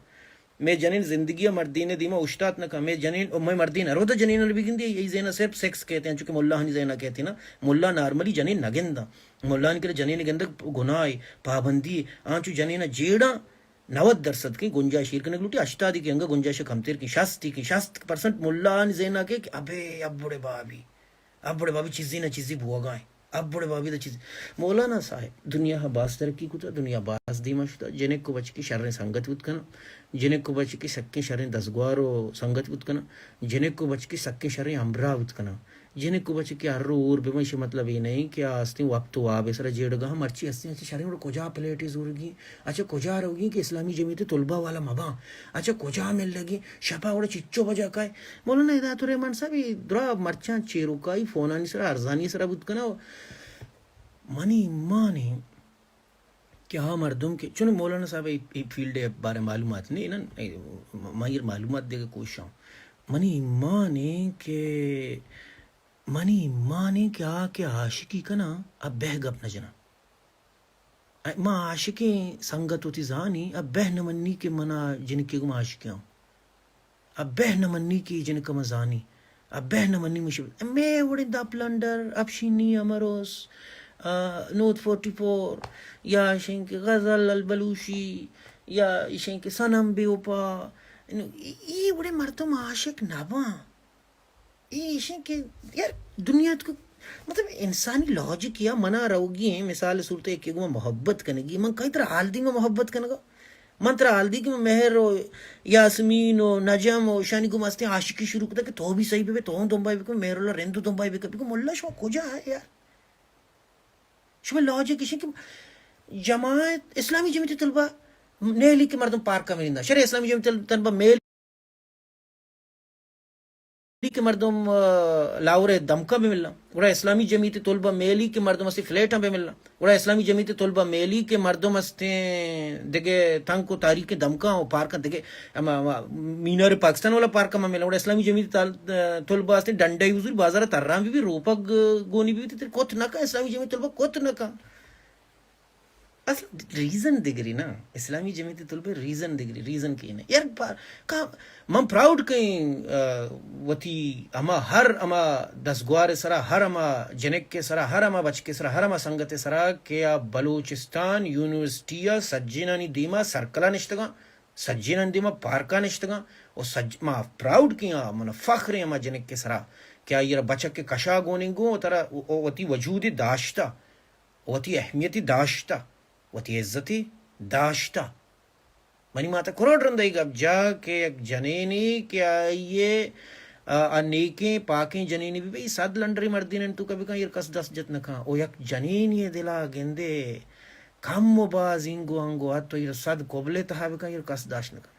میں جنین زندگی مردینہ دیما اشتات نکا میں جنین میں مردینہ رو دا جنین نبی گندی یہی زینہ صرف سیکس کہتے ہیں چونکہ ملا ہنی زینہ کہتے ہیں نا ملا نارملی جنین نگندہ ملا ہنی کے جنین گندہ گناہ پابندی آنچو جنین جیڑا 90% کی گنجائش شیر کرنے گلوٹی 80 کی انگا گنجائش کمتر کی 60% ملا ہنی زینہ کہ ابے اب بڑے بابی چیزی نہ چیزی بوا گائیں اب بڑے بابی دا چیز مولانا صاحب دنیا باز ترقی کتا دنیا باز دیما شتا جنک کو بچ کی شرن سنگت بود کنا جنک کو بچ کی سکے شرن دسگوارو سنگت بود کنا جنک کو بچ کی سکے شرن امبرا بود کنا جنک کو بچ کی ہر اور بیمش مطلب یہ نہیں کہ آستی وقت و آب اسرا جیڑ گا مرچی ہستی اچھا شرن اور کجا پلیٹی زور گی اچھا کجا رہو گی کہ اسلامی جمعیت طلبہ والا مباں اچھا کجا مل لگی شپا اور چچو بجا کائے مولانا ہدایت الرحمن صاحب درا مرچان چیرو کائی فونانی سرا ارزانی سرا بود کنا منی مانی کیا مردم کے چونکہ مولانا صاحب فیلڈ بارے معلومات نہیں نا ماہر معلومات دے گا کوشش ہوں منی مانی کہ آکے عاشقی کنا اب بہ گپ نہ جنا ماں عاشقیں سنگت ہوتی زانی اب بہ نمنی کے منا جن کے گم عاشقیاں اب بہ نمنی کی جن کا مزانی اب بہ نمنی مشکل میں وڑی دا پلنڈر اب شینی امروس نوت 44 یا شین کے غزل البلوشی یا شین کے سنم بے اوپا یہ بڑے مردم عاشق ناباں یہ شین کے یار دنیا کو مطلب انسانی لاجک یا منا رہوگی ہیں مثال صورت ہے کہ میں محبت کرنے گی من کئی طرح حال دی میں محبت کرنے گا من طرح حال دی کہ میں مہر ہو یاسمین ہو نجم ہو شانی کو مستے عاشقی شروع کرتا کہ تو بھی صحیح پہ تو ہوں دنبائی بھی مہر اللہ رندو دنبائی بھی کبھی ملا شما کجا ہے یار شما لاجک کسی کہ جماعت اسلامی جمعیت طلبہ نیلی کے مردم پارک کا مرندہ شرع اسلامی جمعیت طلبہ میل که مردم لاور دمکا بملنا وڑا اسلامی جمعیت طلبہ میلی که مردم استی فلیٹ هم بملنا وڑا اسلامی جمعیت طلبہ میلی که مردم استی دیگه تنگ کو تاریخ دمکا و پارکا دیگه مینار پاکستان والا پارکا میں ملنا وڑا اسلامی جمعیت طلبہ استی ڈنڈا یوزر بازار ترام بھی روپا گونی بھی تیر کوت نکا اسلامی جمعیت طلبہ کوت نکا اصل ریزن دگری نا اسلامی جمعیت طلبہ ریزن دگری ریزن کی نا یار من پراؤڈ کہیں وتی اما ہر اما دسگوار سرا ہر اما جنک کے سرا ہر اما بچ کے سرا ہر اما سنگت سرا کیا بلوچستان یونیورسٹیا سجینانی دیما سرکلا نشتگا سجینانی دیما پارکا نشتگا اور ما پراؤڈ کیا من فخر اما جنک کے سرا کیا یہ بچک کے کشا گوننگو ترا وتی وجود داشتا وتی اہمیتی داشتا وتی عزتی داشتا منی ماتا کروڑ رندائی گا جا کہ ایک جنینی کیا یہ نیکیں پاکیں جنینی بھی بھئی صد لنڈری مردین تو کبھی کہاں یہ کس دس جت نکا او یک جنینی دلا گندے کم و باز انگو انگو آت تو یہ صد قبلے تہا بھی کہاں یہ کس داش نکا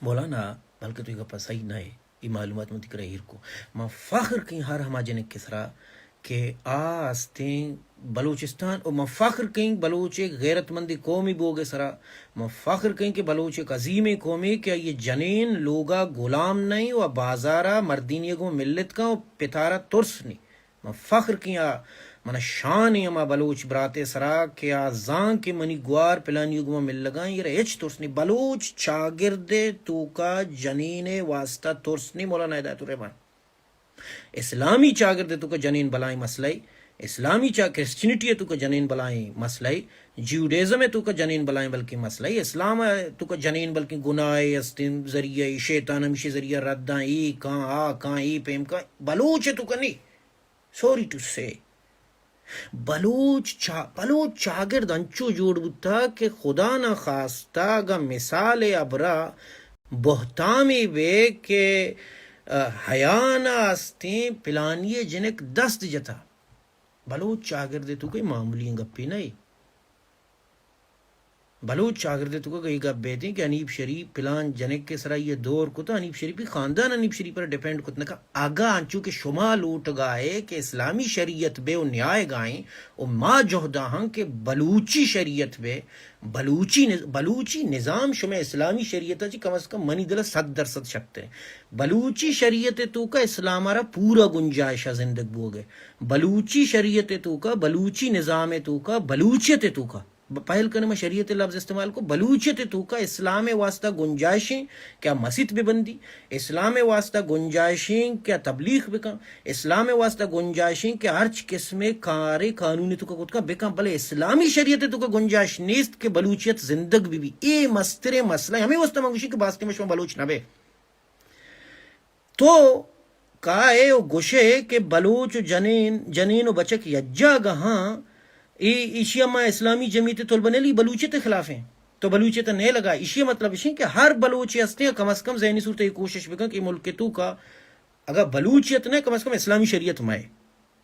مولانا بلکہ تو یہ گپا صحیح نہ ہے یہ معلومات مجھے کرے ہیر کو ما فخر کہیں ہر ہما جنک کسرا کہ آستیں بلوچستان اور میں فخر کہیں بلوچ ایک غیرت مندی قومی بوگے سرا میں فخر کہیں کہ بلوچ ایک عظیم قومی کہ یہ جنین لوگا غلام نہیں و بازارا مردینی کو ملت کا و پتارا ترس نہیں میں فخر کیا من شان اما بلوچ براتے سرا کہ آزان کے منی گوار پلانی گما مل لگائیں یہ ایچ ترس نہیں بلوچ چاگرد تو کا جنین واسطہ ترس نہیں مولانا ہدایت الرحمان اسلامی چاگرد تو کا جنین بلائیں مسئلہ اسلامی کرسچینٹی ہے تو کا جنین بلائیں مسئلہ جیوڈیزم ہے تو کا جنین بلائیں بلکہ مسئلہ اسلام ہے تو کا جنین بلکہ گناہ استن ذریعہ شیطان ہمشی ذریعہ رداں ای کان آ کان ای پیم کان بلوچ ہے تو کا نہیں سوری ٹو سے بلوچ چاگرد انچو جوڑ بتا کہ خدا نہ خواستہ گا مثال ابرا بہتامی بے کہ حیانہ استیں پلانی جنک دست جتا بلوچ چاگردے تو کوئی معمولی گپی نہیں بلوچ چاگردے تو کوئی گپ بیتیں کہ انیب شریف پلان جنک کے سرا یہ دور کو تو انیب شریفی خاندان انیب شریف پر ڈیپینڈ کتنا کا آگا انچو کے شما لوٹ گائے کہ اسلامی شریعت بے و نیائے گائیں اور ما جہدہ ہاں کہ بلوچی شریعت بے بلوچی نظام شما اسلامی شریعت جی کم از کم منی دل 100% شکتے ہیں بلوچی شریعت تو کا اسلام آرہ پورا گنجائشہ زندگ بوگے بلوچی شریعت تو کا بلوچی نظام تو کا بلوچیت تو کا پہل کرنے میں شریعت لفظ استعمال کو بلوچیت تو کا اسلام واسطہ گنجائشیں کیا مسجد بے بندی اسلام واسطہ گنجائشیں کیا تبلیغ بکا اسلام واسطہ گنجائشیں کیا ہر قسم کار قانونی تو کا خود کا بکا بلے اسلامی شریعت تو کا گنجائش نیست کہ بلوچیت زندگ بھی اے مستر مسئلہ ہمیں واسطہ منگوشی کے باستے میں شما بلوچ نہ بے تو کائے و گوشے کہ بلوچ و جنین و بچک یجا گہاں ایشیا ما اسلامی جمعیت طلبہ نے لی بلوچیت خلاف ہیں تو بلوچیت نہیں لگا ایشیا مطلب اسی کہ ہر بلوچی ہستے کم از کم ذہنی صورت یہ کوشش بکن کہ ملک تو کا اگر بلوچیت نے کم از کم اسلامی شریعت مائے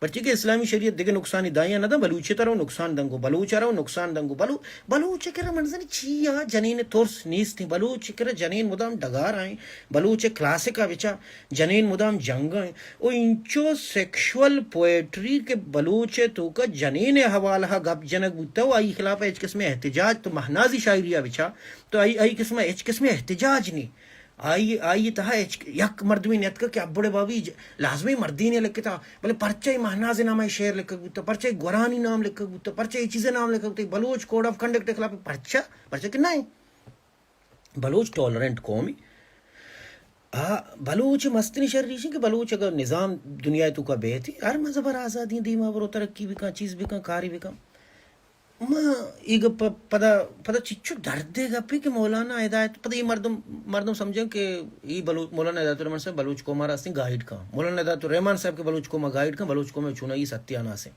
پرچہ کہ اسلامی شریعت دیکھے نقصانی دائیاں نہ دا بلوچیت رہو نقصان دنگو بلوچ رہو نقصان دنگو بلوچ کرا منظر چیا جنین تورس نیست تھی بلوچ کرا جنین مدام ڈگار آئیں بلوچ کلاسکا بچا جنین مدام جنگ آئیں او انچو سیکشول پویٹری کے بلوچ تو کا جنین حوالہ گپ جنگ بوتا وہ آئی خلاف ایچ قسم احتجاج تو مہنازی شاعریہ بچا تو آئی قسم ایچ قسم احتجاج نہیں آئی تہا یک مردمی نیت کا کہ اب بڑے بابی لازمی مردین لکھے تھا بلے پرچہ مہناز نام شعر لکھا گوتا پرچہ گورانی نام لکھا گوتا پرچہ یہ چیزیں نام لکھا گوتا بلوچ کوڈ آف کنڈکٹ کے خلاف پرچہ کنا ہے بلوچ ٹالرنٹ قومی بلوچ مستنی شہر ریشی کہ بلوچ اگر نظام دنیا تو کا بیت ہی ہر مذہب آزادی دیما برو ترقی بھی کان چیز بھی کان کاری بھی کان ایک پدا چچو درد دے گا پی کہ مولانا ہدایت پدا یہ مردم سمجھیں کہ یہ مولانا ہدایت الرحمان صاحب بلوچ کو ہمارا سن گائیڈ کا مولانا ہدایت الرحمان صاحب کے بلوچ کو میں گائیڈ کا بلوچ کو میں چونا یہ ستیانا سے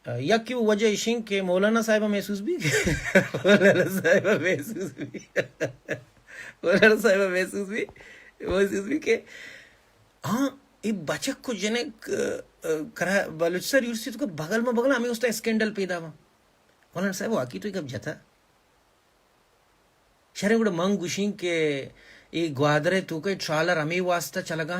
یا کی وجہ اشیں کہ مولانا صاحبہ محسوس بھی کہ ہاں یہ بچک کو جنک بلوچ سر یونیورسٹی کو بغل ہمیں اس تا اسکینڈل پیدا ہوا مولانا صاحب واقعی تو ایک اب جاتا شہریں گوڑا مانگ گوشیں کہ ಈ ಗ್ವಾದ್ರೆ ತೂಕ ಟ್ರಾಲರ್ ಅಮೇ ವಾಸ್ತಾ ಚಲಗ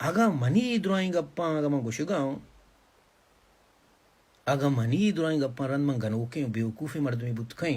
ಆಗ ಮನಿ ಡ್ರಾಯಿಂಗ್ ಅಪ್ಪ ಆಗ ಮ ಗುಶಗಾಂವ್ ಆಗ ಮನಿ ಡ್ರಾಯಿಂಗ್ ಅಪ್ಪ ರನ್ ಮ ಗನೋಕೆ ಬೇವಕೂಫಿ ಮಾಡ್ದೀವಿ ಬುತ್ಕೈ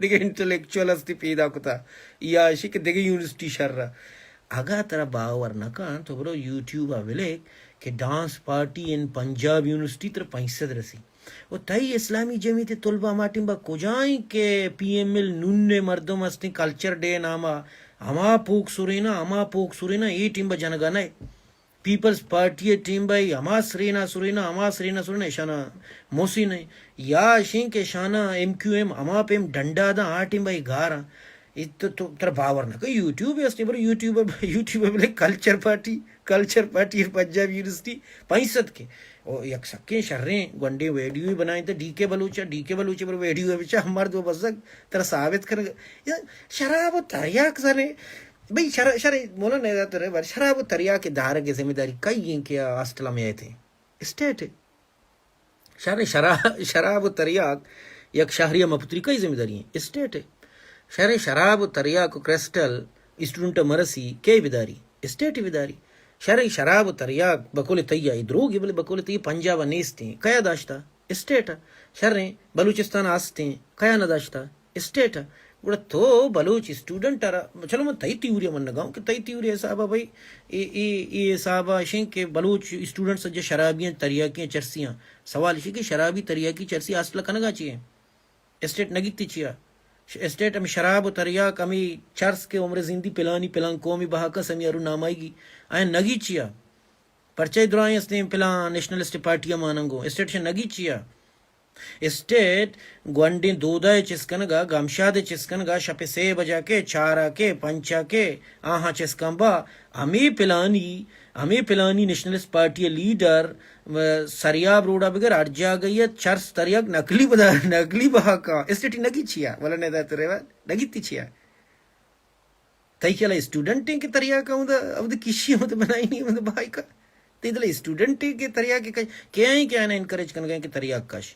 دیگه انٹلیکچوال استی پیدا کتا یا اشی که دیگه یونیورسٹی شر را اگا ترا باور نکان تو برو یوٹیوب آویلے کہ ڈانس پارٹی ان پنجاب یونیورسٹی تر 500 رسی و تائی اسلامی جمعیت طلبہ ماٹن با کجائیں کہ پی ایم ایل نن مردم استی کلچر ڈے ناما اما پوک سورینا ای ٹیم با جنگانا پیپلز پارٹی ٹیم بائی اما سرینا شانا موسی نہیں یا شین کے شانا ایم کیو ایم اما پیم ڈنڈا دا آ ٹیم بائی گارا تو تر باور نہ کہ یوٹیوب اس نے بر یوٹیوب بلے کلچر پارٹی پنجاب یونیورسٹی 500 کے او یک سکے شریں گنڈے ویڈیو بنائیں تو ڈی کے بلوچ پر ویڈیو بچا ہمار دو بزک تر ثابت کر شراب و تریاک سارے بھئی شرع مولا نہیں تو رہے شراب و تریاک کے دار کی ذمہ داری کئی ہیں کہ آسٹلا میں آئے تھے اسٹیٹ ہے شراب و تریاک یک شہریہ مپتری کئی ذمہ داری ہیں اسٹیٹ ہے شراب و تریاک و کرسٹل اسٹوڈنٹ مرسی کے بداری اسٹیٹ بداری شراب و تریاک بکول تیا دروگی بلے بکول تیا پنجاب نیستے کیا داشتا اسٹیٹ بلوچستان آستے کیا نہ داشتا اسٹیٹ گوڑا تو بلوچ اسٹوڈنٹ چلو میں تئی تیوریا من نگاؤں کہ تئی تیوریا صاحبہ بھائی یہ صاحبہ شیں کہ بلوچ اسٹوڈنٹ جو شرابیاں تریاکیاں چرسیاں سوال اسی کہ شرابی تریاکی چرسی آسٹلا کنگا چیئے اسٹیٹ نگیتی چیا اسٹیٹ ہمیں شراب و تریاک ہمیں چرس کے عمر زندی پلانی پلان قومی بہاکا سمی ارو نامائی گی آئین نگی چیا پرچائی درائیں استے پلان نیشنلسٹ پارٹیاں ماننگو اسٹیٹ سے نگی چیا اسٹیٹ گوانڈیں دودائے چسکنگا گامشاد چسکنگا شپ 6 بجا کے 4 کے 5 کے آہاں چسکنبا ہمیں پلانی نیشنلسٹ پارٹی لیڈر سریاب روڈا بگر اڑ جا گئی چرس تریاک نقلی بہا کا اسٹیٹ نگی چیا والا نیدات رہا نگی تی چیا تائی کیا اسٹوڈنٹ کے تریاک ہوں دا اب دا کشی ہوں دا بنائی نہیں ہوں دا بھائی کا تیدل اسٹوڈنٹ کے تریاک کیا ہی کیا آنا انکریج کرنے گئے کہ تریاک کش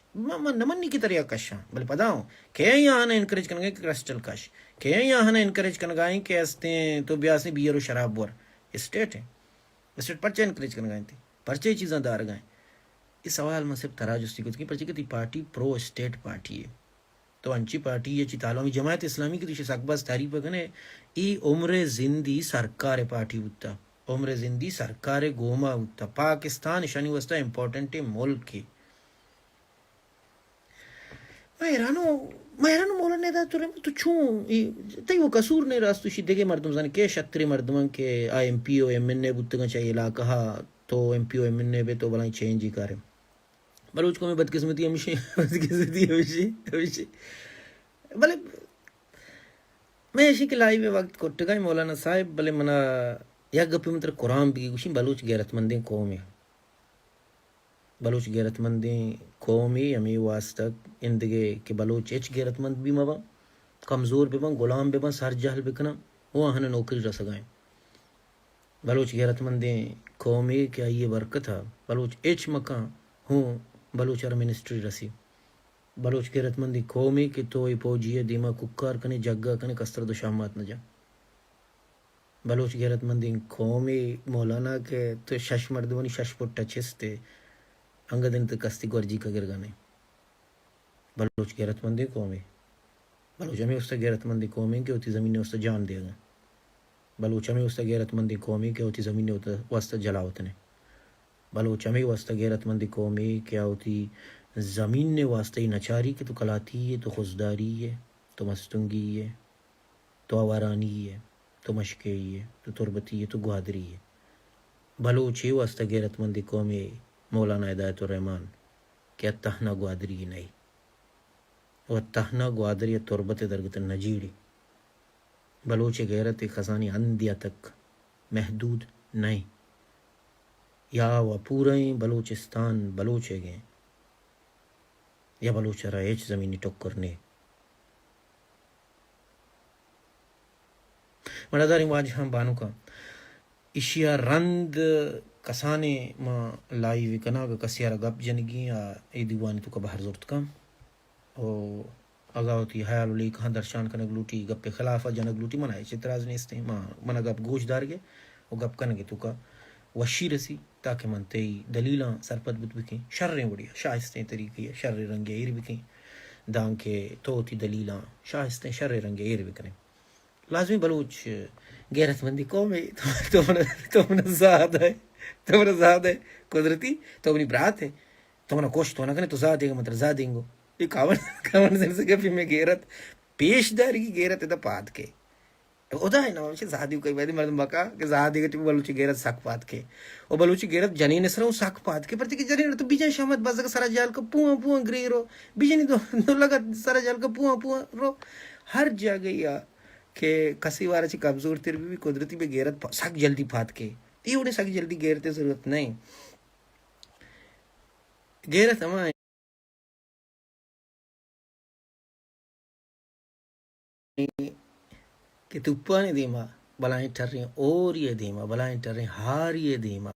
نمانی کی تریاک کش بلے پتا ہوں کیا ہی آنا انکریج کرنے گئے کہ کرسٹل کش کیا ہی آنا انکریج کرنے گئے کہ استے تو بیاس نے بیئر و شراب بور اسٹیٹ ہے اسٹیٹ پرچہ انکریج کرنے گئے تھے پرچہ چیزاں دار گئے اس سوال میں صرف تراجستی کو تھی پرچہ کہ پارٹی پرو اسٹیٹ پارٹی ہے تو انچی پارٹی یہ چی تعلیمی جماعت اسلامی کی دیشے ساکباز تاریخ پکنے ای عمر زندی سرکار پارٹی ہوتا عمر زندی سرکار گوما ہوتا پاکستان شانی وستا امپورٹنٹ ملک کی مہرانو مولا نے دا تو چون تی وہ قصور نہیں راستو شی دیگے مردم زانے کے شتری مردمان کے آئی M P or M N A بودتگا چاہیے علاقہ تو M P or M N A بے تو بلائیں چینج ہی کارے بلوچ کو میں بدقسمتی ہمیشہ بلے میں ایسی کہ لائی میں وقت کو ٹگائی مولانا صاحب بلے منا یا گپی مطر قرآن بھی گوشی بلوچ غیرت مندیں قومی بلوچ غیرت مندیں قومی ہمیں واسطک اندگے کہ بلوچ ایچ غیرت مند بھی مبا کمزور بھی بان غلام بھی بان سر جہل بکنا وہ آہنے نوکری رسگائیں بلوچ غیرت مندیں قومی کیا یہ برکت ہے بلوچ ایچ مکان ہوں بلوچ ار منسٹری رسی بلوچ غیرت مندی قومی کہ تو ای پوجیے دیما ککار کنے جگہ کنے کستر دو شامات نہ جا بلوچ غیرت مندی قومی مولانا کے تو شش مردمانی شش پٹا چستے انگا دن تو کستی گورجی کا گرگانے بلوچ غیرت مندی قومی بلوچ ہمیں اس تا غیرت مندی قومی کہ ہوتی زمین نے اس تا جان دے گا بلوچ ہمیں اس تا غیرت مندی قومی کہ ہوتی زمین نے واسطہ جلاوتنے بلوچ ہمیں واسطہ غیرت مندی قومی کیا ہوتی زمین نے واسطہ ہی نچاری کہ تو کلاتی ہے تو خزداری ہے تو مستنگی ہے تو آوارانی ہے تو مشکئی ہے تو تربتی ہے تو گوادری ہے بلوچ ہی واسطہ غیرت مندی قومی مولانا ہدایت الرحمان کہ اتہنا گوادری نہیں وہ اتہنا گوادری تربت درگت نجیڑی بلوچ غیرت خزانی اندیا تک محدود نہیں یا وہ پورے بلوچستان بلوچے گئے یا بلوچ رائج زمینی ٹکر نے مرداری واج ہم بانو کا اشیا رند کسانے ما لائی وکنا کا کسیارا گپ جنگی ای دیوانی تو کا بہر زورت کا او اگاوتی حیال علی کہاں درشان کنگ لوٹی گپ خلافہ جنگ لوٹی منائے چتراز نیستے منا گپ گوش دار گے وہ گپ کنگے تو کا وشی رسی تاکہ منتے دلیلاں سرپت بت بکیں شریں بڑیا شائستیں طریقے شر رنگے ایر بکیں دان کے توتی دلیلاں شائستیں شر رنگ ایر بکریں لازمی بلوچ غیرت مندی قوم ہے تمہنا ذات ہے تمہنا ذات ہے قدرتی تمہنی برات ہے تمہنا کوشت ہونا کنے تو ذات دے گا مطلب ذات دیں گو یہ کامن سنس کے پھر میں غیرت پیش داری کی غیرت ہے تا پات کے ادا ہے نا وچ زادی کوئی ویدی مرد مکا کہ زادی کے بلوچی غیرت سک پات کے او بلوچی غیرت جنین سرو سک پات کے پرتی کہ جنین تو بیجن شامت بازا سرا جال کا پوان پوان گری رو بیجن تو لگا سرا جال کا پوان پوان رو ہر جگہ یا کہ کسی وارا چی کمزور تیر بھی قدرتی بے غیرت سک جلدی پات کے یہ انہیں سک جلدی غیرت ضرورت نہیں غیرت ہمیں کہ تپانے دیما بلائیں ٹر رہی ہیں اور یہ دیما بلائیں ٹر رہی ہیں ہار یہ دیما